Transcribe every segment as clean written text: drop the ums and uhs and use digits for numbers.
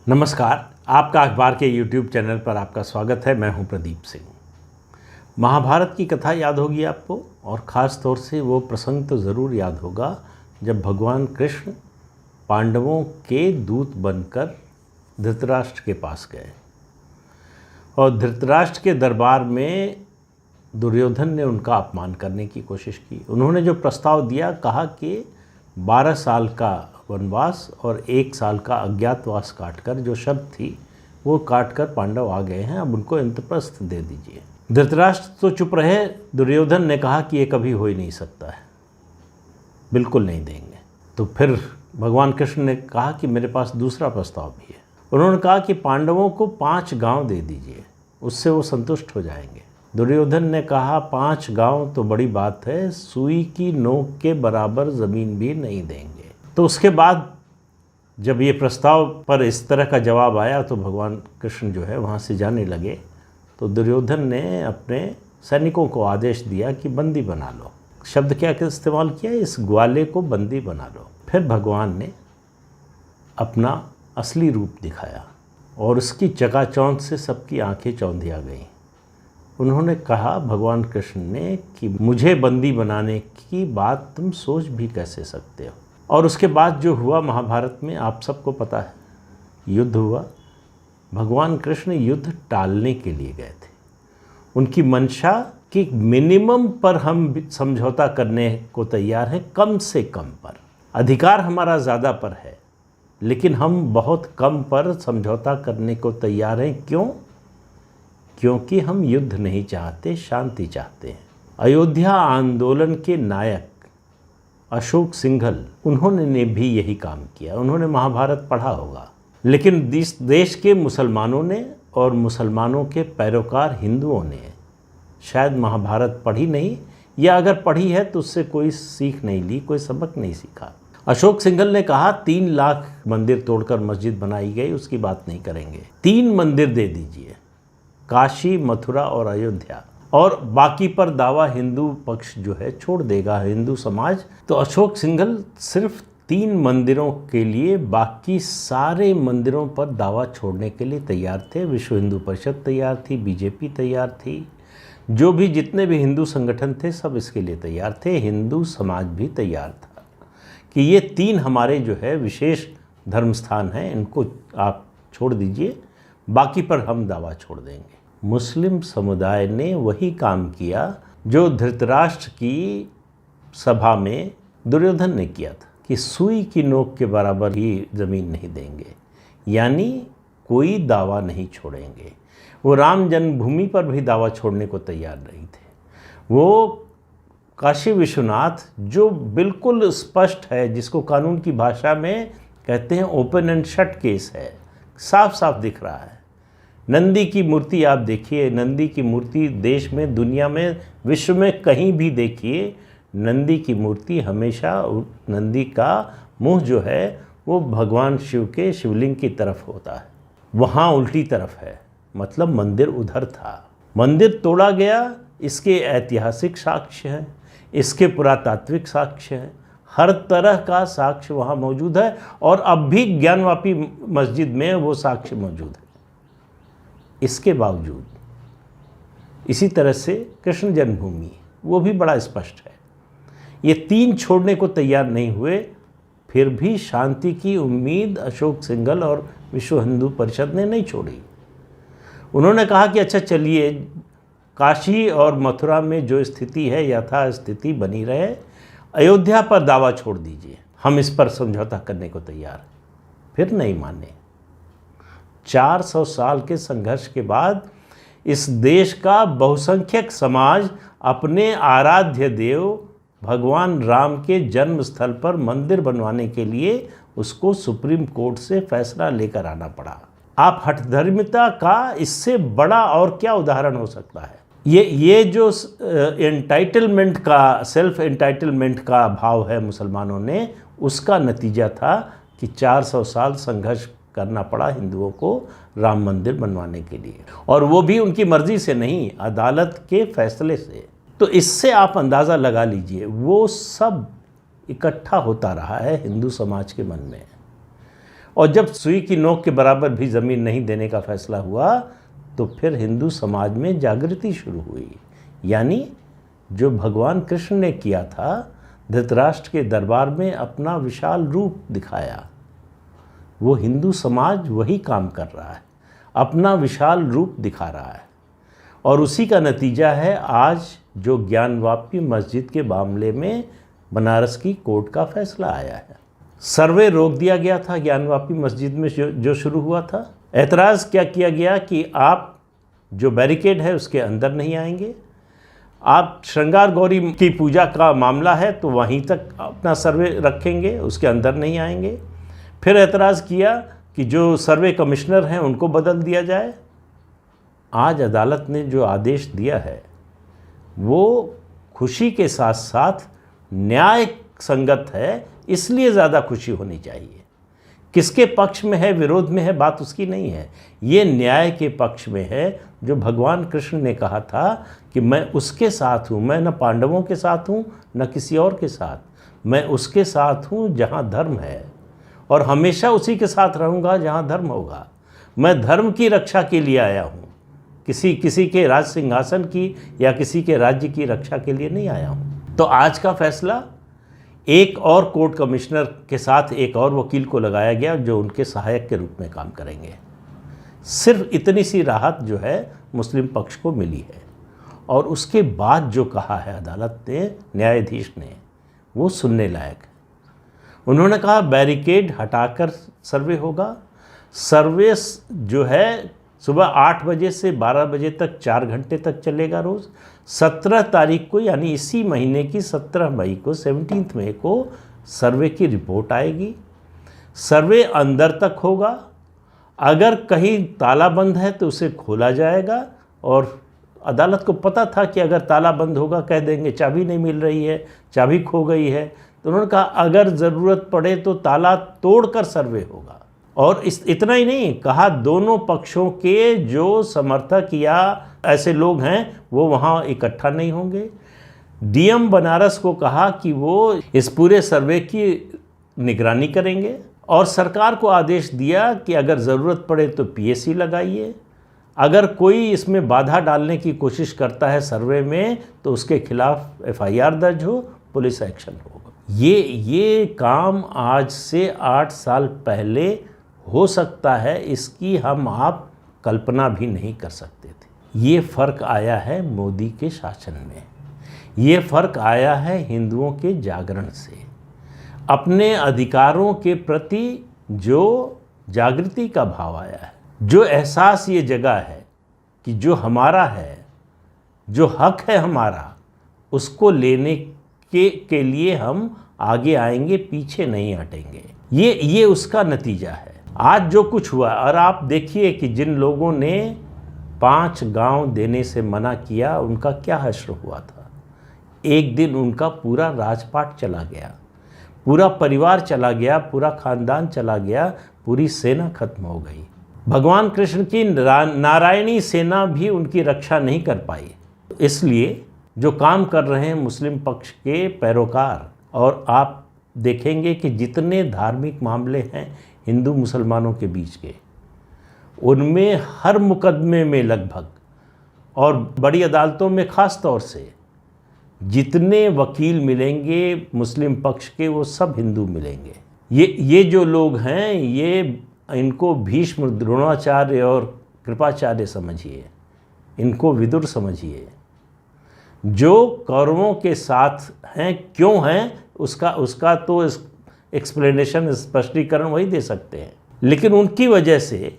नमस्कार, आपका अखबार के YouTube चैनल पर आपका स्वागत है। मैं हूं प्रदीप सिंह। महाभारत की कथा याद होगी आपको, और ख़ास तौर से वो प्रसंग तो ज़रूर याद होगा जब भगवान कृष्ण पांडवों के दूत बनकर धृतराष्ट्र के पास गए और धृतराष्ट्र के दरबार में दुर्योधन ने उनका अपमान करने की कोशिश की। उन्होंने जो प्रस्ताव दिया, कहा कि 12 साल का वनवास और 1 साल का अज्ञातवास काटकर, जो शर्त थी वो काटकर पांडव आ गए हैं, अब उनको इंद्रप्रस्थ दे दीजिए। धृतराष्ट्र तो चुप रहे। दुर्योधन ने कहा कि ये कभी हो ही नहीं सकता है, बिल्कुल नहीं देंगे। तो फिर भगवान कृष्ण ने कहा कि मेरे पास दूसरा प्रस्ताव भी है। उन्होंने कहा कि पांडवों को 5 गांव दे दीजिए, उससे वो संतुष्ट हो जाएंगे। दुर्योधन ने कहा 5 गांव तो बड़ी बात है, सुई की नोक के बराबर ज़मीन भी नहीं देंगे। तो उसके बाद जब ये प्रस्ताव पर इस तरह का जवाब आया तो भगवान कृष्ण जो है वहाँ से जाने लगे। तो दुर्योधन ने अपने सैनिकों को आदेश दिया कि बंदी बना लो। शब्द क्या इस्तेमाल किया, इस ग्वाले को बंदी बना लो। फिर भगवान ने अपना असली रूप दिखाया और उसकी चकाचौंध से सबकी आंखें चौंधिया गईं। उन्होंने कहा, भगवान कृष्ण ने, कि मुझे बंदी बनाने की बात तुम सोच भी कैसे सकते हो। और उसके बाद जो हुआ महाभारत में आप सबको पता है, युद्ध हुआ। भगवान कृष्ण युद्ध टालने के लिए गए थे। उनकी मंशा कि मिनिमम पर हम समझौता करने को तैयार हैं, कम से कम पर। अधिकार हमारा ज़्यादा पर है, लेकिन हम बहुत कम पर समझौता करने को तैयार हैं। क्यों? क्योंकि हम युद्ध नहीं चाहते, शांति चाहते हैं। अयोध्या आंदोलन के नायक अशोक सिंघल, उन्होंने भी यही काम किया। उन्होंने महाभारत पढ़ा होगा, लेकिन देश के मुसलमानों ने और मुसलमानों के पैरोकार हिंदुओं ने शायद महाभारत पढ़ी नहीं, या अगर पढ़ी है तो उससे कोई सीख नहीं ली, कोई सबक नहीं सीखा। अशोक सिंघल ने कहा 3 लाख मंदिर तोड़कर मस्जिद बनाई गई, उसकी बात नहीं करेंगे। 3 मंदिर दे दीजिए, काशी, मथुरा और अयोध्या, और बाकी पर दावा हिंदू पक्ष जो है छोड़ देगा, हिंदू समाज। तो अशोक सिंघल सिर्फ 3 मंदिरों के लिए बाकी सारे मंदिरों पर दावा छोड़ने के लिए तैयार थे। विश्व हिंदू परिषद तैयार थी, बीजेपी तैयार थी, जो भी जितने भी हिंदू संगठन थे सब इसके लिए तैयार थे। हिंदू समाज भी तैयार था कि ये 3 हमारे जो है विशेष धर्म स्थान हैं, इनको आप छोड़ दीजिए, बाकी पर हम दावा छोड़ देंगे। मुस्लिम समुदाय ने वही काम किया जो धृतराष्ट्र की सभा में दुर्योधन ने किया था, कि सुई की नोक के बराबर ही ज़मीन नहीं देंगे, यानी कोई दावा नहीं छोड़ेंगे। वो राम जन्मभूमि पर भी दावा छोड़ने को तैयार नहीं थे। वो काशी विश्वनाथ, जो बिल्कुल स्पष्ट है, जिसको कानून की भाषा में कहते हैं ओपन एंड शट केस है, साफ साफ दिख रहा है। नंदी की मूर्ति आप देखिए, नंदी की मूर्ति देश में, दुनिया में, विश्व में कहीं भी देखिए, नंदी की मूर्ति हमेशा, नंदी का मुंह जो है वो भगवान शिव के शिवलिंग की तरफ होता है, वहाँ उल्टी तरफ है, मतलब मंदिर उधर था। मंदिर तोड़ा गया, इसके ऐतिहासिक साक्ष्य हैं, इसके पुरातात्विक साक्ष्य हैं, हर तरह का साक्ष्य वहाँ मौजूद है, और अब भी ज्ञानवापी मस्जिद में वो साक्ष्य मौजूद है। इसके बावजूद इसी तरह से कृष्ण जन्मभूमि, वो भी बड़ा स्पष्ट है। ये 3 छोड़ने को तैयार नहीं हुए, फिर भी शांति की उम्मीद अशोक सिंघल और विश्व हिंदू परिषद ने नहीं छोड़ी। उन्होंने कहा कि अच्छा चलिए, काशी और मथुरा में जो स्थिति है यथा स्थिति बनी रहे, अयोध्या पर दावा छोड़ दीजिए, हम इस पर समझौता करने को तैयार हैं। फिर नहीं माने। 400 साल के संघर्ष के बाद इस देश का बहुसंख्यक समाज अपने आराध्य देव भगवान राम के जन्म स्थल पर मंदिर बनवाने के लिए उसको सुप्रीम कोर्ट से फैसला लेकर आना पड़ा। आप हठधर्मिता का इससे बड़ा और क्या उदाहरण हो सकता है? ये जो एंटाइटलमेंट का, सेल्फ एंटाइटलमेंट का भाव है मुसलमानों ने, उसका नतीजा था कि 400 साल संघर्ष करना पड़ा हिंदुओं को राम मंदिर बनवाने के लिए, और वो भी उनकी मर्जी से नहीं, अदालत के फैसले से। तो इससे आप अंदाज़ा लगा लीजिए वो सब इकट्ठा होता रहा है हिंदू समाज के मन में। और जब सुई की नोक के बराबर भी ज़मीन नहीं देने का फैसला हुआ तो फिर हिंदू समाज में जागृति शुरू हुई। यानी जो भगवान कृष्ण ने किया था, धृतराष्ट्र के दरबार में अपना विशाल रूप दिखाया, वो हिंदू समाज वही काम कर रहा है, अपना विशाल रूप दिखा रहा है। और उसी का नतीजा है आज जो ज्ञानवापी मस्जिद के मामले में बनारस की कोर्ट का फैसला आया है। सर्वे रोक दिया गया था ज्ञानवापी मस्जिद में जो शुरू हुआ था। एतराज़ क्या किया गया कि आप जो बैरिकेड है उसके अंदर नहीं आएंगे, आप श्रृंगार गौरी की पूजा का मामला है तो वहीं तक अपना सर्वे रखेंगे, उसके अंदर नहीं आएंगे। फिर एतराज़ किया कि जो सर्वे कमिश्नर हैं उनको बदल दिया जाए। आज अदालत ने जो आदेश दिया है वो खुशी के साथ साथ न्याय संगत है, इसलिए ज़्यादा खुशी होनी चाहिए। किसके पक्ष में है, विरोध में है, बात उसकी नहीं है। ये न्याय के पक्ष में है, जो भगवान कृष्ण ने कहा था कि मैं उसके साथ हूँ, मैं न पांडवों के साथ हूँ न किसी और के साथ, मैं उसके साथ हूँ जहाँ धर्म है और हमेशा उसी के साथ रहूँगा जहाँ धर्म होगा। मैं धर्म की रक्षा के लिए आया हूँ, किसी के राज सिंहासन की या किसी के राज्य की रक्षा के लिए नहीं आया हूँ। तो आज का फैसला एक और कोर्ट कमिश्नर के साथ एक और वकील को लगाया गया जो उनके सहायक के रूप में काम करेंगे। सिर्फ इतनी सी राहत जो है मुस्लिम पक्ष को मिली है। और उसके बाद जो कहा है अदालत ने, न्यायाधीश ने, वो सुनने लायक है। उन्होंने कहा बैरिकेड हटाकर सर्वे होगा। सर्वे जो है सुबह 8 बजे से 12 बजे तक 4 घंटे तक चलेगा रोज़। 17 तारीख को यानी इसी महीने की 17 मई को 17 मई को सर्वे की रिपोर्ट आएगी। सर्वे अंदर तक होगा, अगर कहीं ताला बंद है तो उसे खोला जाएगा। और अदालत को पता था कि अगर ताला बंद होगा कह देंगे चाबी नहीं मिल रही है, चाबी खो गई है, तो उन्होंने कहा अगर ज़रूरत पड़े तो ताला तोड़कर सर्वे होगा। और इतना ही नहीं कहा, दोनों पक्षों के जो समर्थक या ऐसे लोग हैं वो वहाँ इकट्ठा नहीं होंगे। डीएम बनारस को कहा कि वो इस पूरे सर्वे की निगरानी करेंगे और सरकार को आदेश दिया कि अगर ज़रूरत पड़े तो पीएसी लगाइए, अगर कोई इसमें बाधा डालने की कोशिश करता है सर्वे में तो उसके खिलाफ एफआईआर दर्ज हो, पुलिस एक्शन होगा। ये काम आज से 8 साल पहले हो सकता है, इसकी हम आप कल्पना भी नहीं कर सकते थे। ये फ़र्क आया है मोदी के शासन में, ये फ़र्क आया है हिंदुओं के जागरण से। अपने अधिकारों के प्रति जो जागृति का भाव आया है, जो एहसास ये जगह है कि जो हमारा है, जो हक है हमारा, उसको लेने के लिए हम आगे आएंगे, पीछे नहीं हटेंगे। ये उसका नतीजा है आज जो कुछ हुआ। और आप देखिए कि जिन लोगों ने 5 गांव देने से मना किया उनका क्या हश्र हुआ था। एक दिन उनका पूरा राजपाट चला गया, पूरा परिवार चला गया, पूरा खानदान चला गया, पूरी सेना खत्म हो गई। भगवान कृष्ण की नारायणी सेना भी उनकी रक्षा नहीं कर पाई। इसलिए जो काम कर रहे हैं मुस्लिम पक्ष के पैरोकार, और आप देखेंगे कि जितने धार्मिक मामले हैं हिंदू मुसलमानों के बीच के, उनमें हर मुकदमे में लगभग, और बड़ी अदालतों में ख़ास तौर से जितने वकील मिलेंगे मुस्लिम पक्ष के, वो सब हिंदू मिलेंगे। ये जो लोग हैं, ये इनको भीष्म, द्रोणाचार्य और कृपाचार्य समझिए, इनको विदुर समझिए। जो कौरवों के साथ हैं, क्यों हैं, उसका तो एक्सप्लेनेशन, स्पष्टीकरण वही दे सकते हैं। लेकिन उनकी वजह से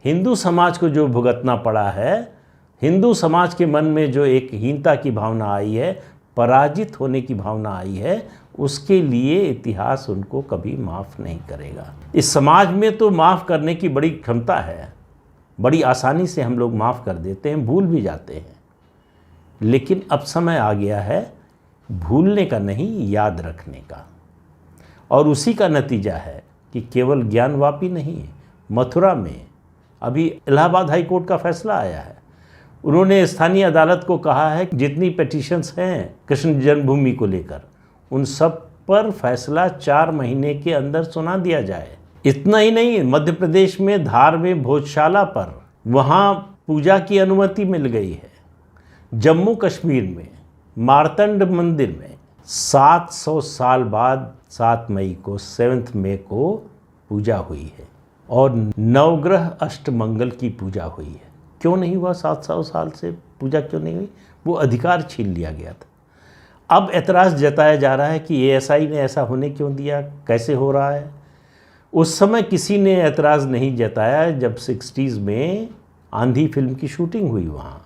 हिंदू समाज को जो भुगतना पड़ा है, हिंदू समाज के मन में जो एक हीनता की भावना आई है, पराजित होने की भावना आई है, उसके लिए इतिहास उनको कभी माफ़ नहीं करेगा। इस समाज में तो माफ़ करने की बड़ी क्षमता है, बड़ी आसानी से हम लोग माफ़ कर देते हैं, भूल भी जाते हैं। लेकिन अब समय आ गया है भूलने का नहीं, याद रखने का। और उसी का नतीजा है कि केवल ज्ञानवापी नहीं, मथुरा में अभी इलाहाबाद हाई कोर्ट का फैसला आया है। उन्होंने स्थानीय अदालत को कहा है कि जितनी पिटीशंस हैं कृष्ण जन्मभूमि को लेकर, उन सब पर फैसला 4 महीने के अंदर सुना दिया जाए। इतना ही नहीं, मध्य प्रदेश में धार में भोजशाला पर वहाँ पूजा की अनुमति मिल गई है। जम्मू कश्मीर में मार्तंड मंदिर में 700 साल बाद 7 मई को 7 मई को पूजा हुई है और नवग्रह अष्टमंगल की पूजा हुई है। क्यों नहीं हुआ 700 साल से पूजा क्यों नहीं हुई? वो अधिकार छीन लिया गया था। अब ऐतराज़ जताया जा रहा है कि एएसआई ने ऐसा होने क्यों दिया, कैसे हो रहा है। उस समय किसी ने ऐतराज़ नहीं जताया जब 60s में आंधी फिल्म की शूटिंग हुई वहाँ।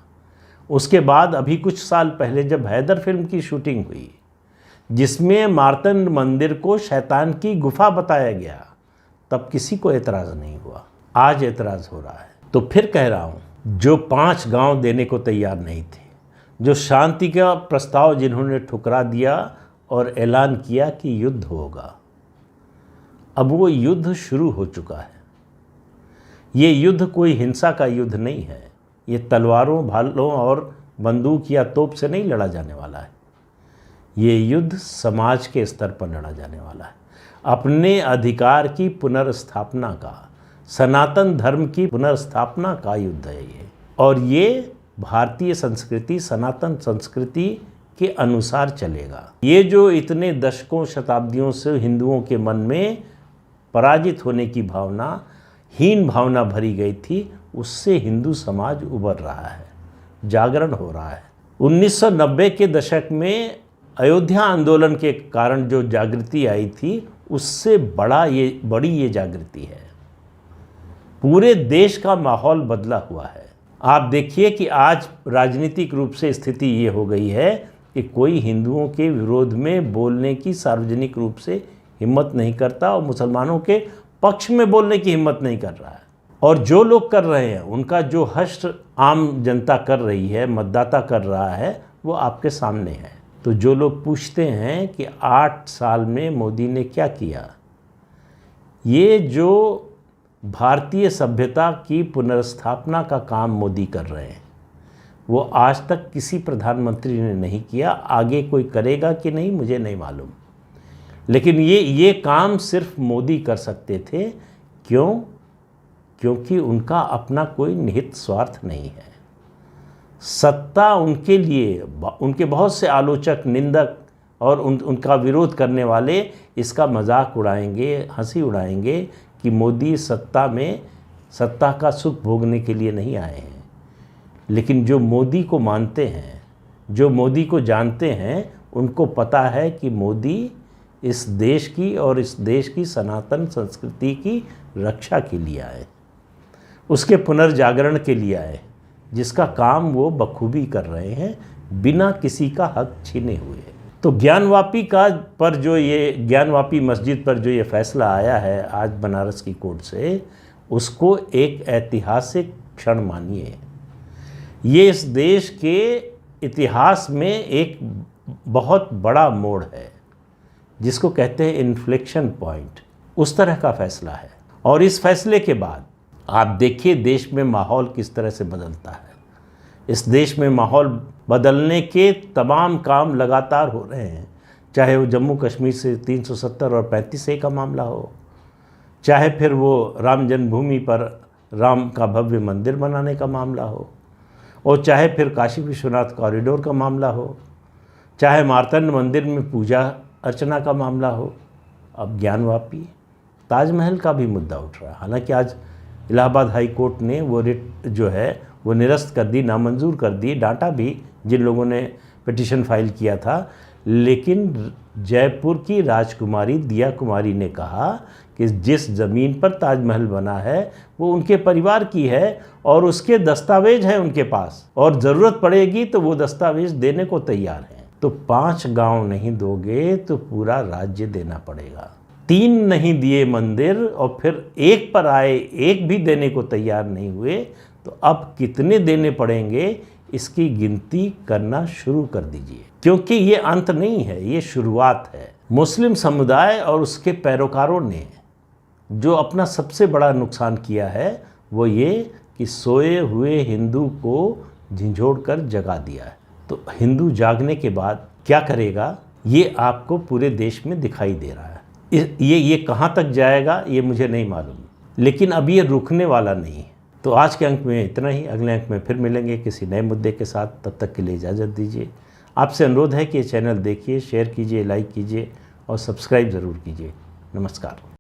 उसके बाद अभी कुछ साल पहले जब हैदर फिल्म की शूटिंग हुई, जिसमें मार्तंड मंदिर को शैतान की गुफा बताया गया, तब किसी को ऐतराज़ नहीं हुआ। आज ऐतराज़ हो रहा है। तो फिर कह रहा हूँ, जो 5 गांव देने को तैयार नहीं थे, जो शांति का प्रस्ताव जिन्होंने ठुकरा दिया और ऐलान किया कि युद्ध होगा, अब वो युद्ध शुरू हो चुका है। ये युद्ध कोई हिंसा का युद्ध नहीं है। ये तलवारों, भालों और बंदूक या तोप से नहीं लड़ा जाने वाला है। ये युद्ध समाज के स्तर पर लड़ा जाने वाला है। अपने अधिकार की पुनर्स्थापना का, सनातन धर्म की पुनर्स्थापना का युद्ध है ये। और ये भारतीय संस्कृति, सनातन संस्कृति के अनुसार चलेगा। ये जो इतने दशकों, शताब्दियों से हिंदुओं के मन में पराजित होने की भावना, हीन भावना भरी गई थी, उससे हिंदू समाज उबर रहा है, जागरण हो रहा है। 1990 के दशक में अयोध्या आंदोलन के कारण जो जागृति आई थी, उससे बड़ी ये जागृति है। पूरे देश का माहौल बदला हुआ है। आप देखिए कि आज राजनीतिक रूप से स्थिति ये हो गई है कि कोई हिंदुओं के विरोध में बोलने की सार्वजनिक रूप से हिम्मत नहीं करता और मुसलमानों के पक्ष में बोलने की हिम्मत नहीं कर रहा है। और जो लोग कर रहे हैं, उनका जो हश्र आम जनता कर रही है, मतदाता कर रहा है, वो आपके सामने है। तो जो लोग पूछते हैं कि 8 साल में मोदी ने क्या किया, ये जो भारतीय सभ्यता की पुनर्स्थापना का काम मोदी कर रहे हैं, वो आज तक किसी प्रधानमंत्री ने नहीं किया। आगे कोई करेगा कि नहीं मुझे नहीं मालूम, लेकिन ये काम सिर्फ मोदी कर सकते थे। क्यों? क्योंकि उनका अपना कोई निहित स्वार्थ नहीं है। सत्ता उनके लिए, उनके बहुत से आलोचक, निंदक और उनका विरोध करने वाले इसका मजाक उड़ाएंगे, हंसी उड़ाएंगे कि मोदी सत्ता का सुख भोगने के लिए नहीं आए हैं। लेकिन जो मोदी को मानते हैं, जो मोदी को जानते हैं, उनको पता है कि मोदी इस देश की और इस देश की सनातन संस्कृति की रक्षा के लिए आए, उसके पुनर्जागरण के लिए आए, जिसका काम वो बखूबी कर रहे हैं, बिना किसी का हक छीने हुए। तो ज्ञानवापी मस्जिद पर जो ये फैसला आया है आज बनारस की कोर्ट से, उसको एक ऐतिहासिक क्षण मानिए। ये इस देश के इतिहास में एक बहुत बड़ा मोड़ है, जिसको कहते हैं इन्फ्लेक्शन पॉइंट। उस तरह का फैसला है। और इस फैसले के बाद आप देखिए देश में माहौल किस तरह से बदलता है। इस देश में माहौल बदलने के तमाम काम लगातार हो रहे हैं, चाहे वो जम्मू कश्मीर से 370 और 35A का मामला हो, चाहे फिर वो राम जन्मभूमि पर राम का भव्य मंदिर बनाने का मामला हो, और चाहे फिर काशी विश्वनाथ कॉरिडोर का मामला हो, चाहे मार्तंड मंदिर में पूजा अर्चना का मामला हो, अब ज्ञानवापी, ताजमहल का भी मुद्दा उठ रहा है। हालांकि आज इलाहाबाद हाई कोर्ट ने वो रिट जो है वो निरस्त कर दी, नामंजूर कर दी, डांटा भी जिन लोगों ने पिटीशन फाइल किया था। लेकिन जयपुर की राजकुमारी दिया कुमारी ने कहा कि जिस ज़मीन पर ताजमहल बना है वो उनके परिवार की है और उसके दस्तावेज हैं उनके पास, और ज़रूरत पड़ेगी तो वो दस्तावेज देने को तैयार हैं। तो 5 गांव नहीं दोगे तो पूरा राज्य देना पड़ेगा। 3 नहीं दिए मंदिर और फिर 1 पर आए, 1 भी देने को तैयार नहीं हुए, तो अब कितने देने पड़ेंगे इसकी गिनती करना शुरू कर दीजिए, क्योंकि ये अंत नहीं है, ये शुरुआत है। मुस्लिम समुदाय और उसके पैरोकारों ने जो अपना सबसे बड़ा नुकसान किया है वो ये कि सोए हुए हिंदू को झिंझोड़ कर जगा दिया है। तो हिंदू जागने के बाद क्या करेगा, ये आपको पूरे देश में दिखाई दे रहा है। ये कहाँ तक जाएगा ये मुझे नहीं मालूम, लेकिन अब ये रुकने वाला नहीं है। तो आज के अंक में इतना ही, अगले अंक में फिर मिलेंगे किसी नए मुद्दे के साथ। तब तक के लिए इजाज़त दीजिए। आपसे अनुरोध है कि ये चैनल देखिए, शेयर कीजिए, लाइक कीजिए और सब्सक्राइब ज़रूर कीजिए। नमस्कार।